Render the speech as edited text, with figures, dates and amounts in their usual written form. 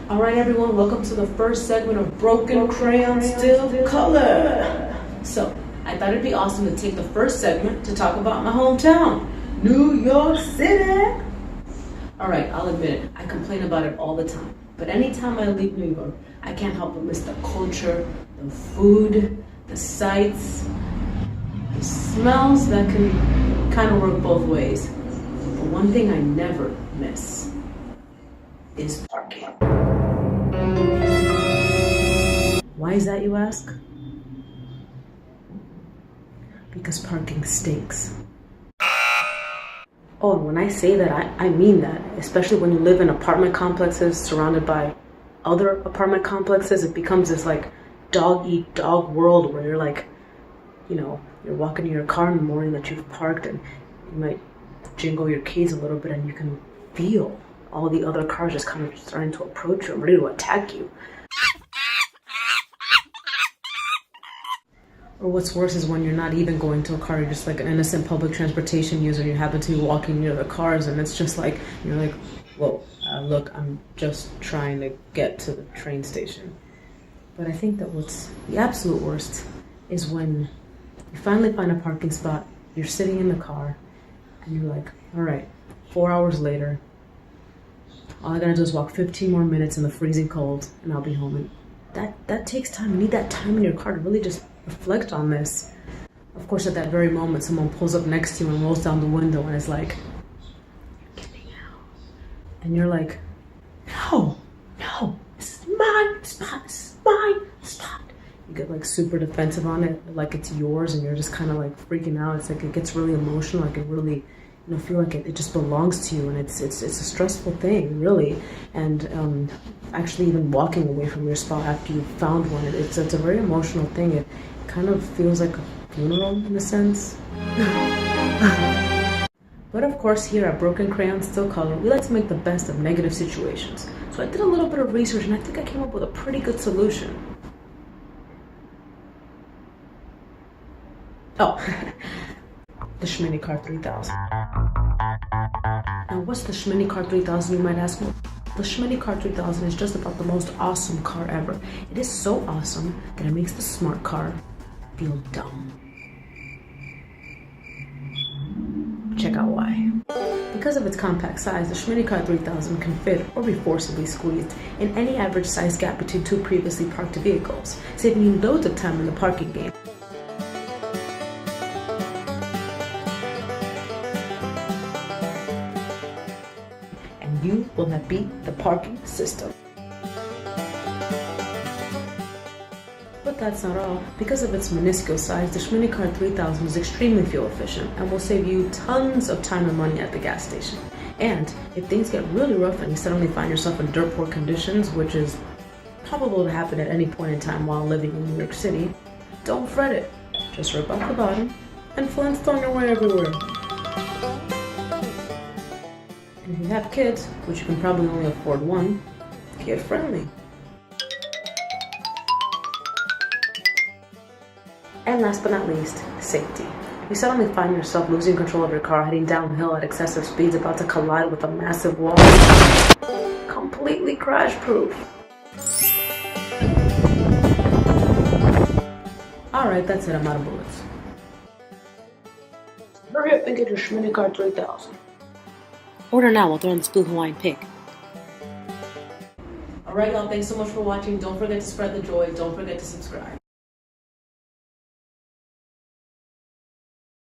All right, everyone, welcome to the first segment of Broken Crayon Still Color. So, I thought it'd be awesome to take the first segment to talk about my hometown, New York City. All right, I'll admit it, I complain about it all the time. But anytime I leave New York, I can't help but miss the culture, the food, the sights, the smells that can kind of work both ways. But one thing I never miss is parking. Why is that, you ask? Because parking stinks. Oh, and when I say that, I mean that. Especially when you live in apartment complexes surrounded by other apartment complexes, it becomes this like dog-eat-dog world where you're like, you're walking to your car in the morning that you've parked and you might jingle your keys a little bit and you can feel all the other cars just kind of starting to approach you and ready to attack you. Or what's worse is when you're not even going to a car, you're just like an innocent public transportation user, you happen to be walking near the cars and it's just like, you're like, whoa, look, I'm just trying to get to the train station. But I think that what's the absolute worst is when you finally find a parking spot, you're sitting in the car, and you're like, all right, 4 hours later, all I gotta do is walk 15 more minutes in the freezing cold and I'll be home. And that takes time. You need that time in your car to really just reflect on this. Of course, at that very moment, someone pulls up next to you and rolls down the window and is like, "You're getting out." And you're like, no, this is mine, this is mine, stop. You get like super defensive on it, like it's yours, and you're just kind of like freaking out. It's like it gets really emotional, like it really, feel like it just belongs to you, and it's a stressful thing, really. And actually, even walking away from your spot after you found one, it's a very emotional thing. It kind of feels like a funeral in a sense. But of course, here at Broken Crayon Still Color, we like to make the best of negative situations. So I did a little bit of research, and I think I came up with a pretty good solution. Oh, the Shmini Car 3000. Now, what's the Shmini Car 3000, you might ask me? The Shmini Car 3000 is just about the most awesome car ever. It is so awesome that it makes the smart car feel dumb. Check out why. Because of its compact size, the Shmini Car 3000 can fit or be forcibly squeezed in any average size gap between two previously parked vehicles, saving you loads of time in the parking game. And you will have beat the parking system. But that's not all. Because of its minuscule size, the Shmini Car 3000 is extremely fuel efficient and will save you tons of time and money at the gas station. And if things get really rough and you suddenly find yourself in dirt poor conditions, which is probable to happen at any point in time while living in New York City, don't fret it. Just rip off the bottom and Flintstone your way everywhere. And if you have kids, which you can probably only afford one, kid friendly. And last but not least, safety. If you suddenly find yourself losing control of your car heading downhill at excessive speeds about to collide with a massive wall, completely crash-proof. Alright, that's it, I'm out of bullets. Hurry up and get your Shmini Car 3000. Order now while throwing this blue Hawaiian pig. Alright y'all, thanks so much for watching. Don't forget to spread the joy. Don't forget to subscribe.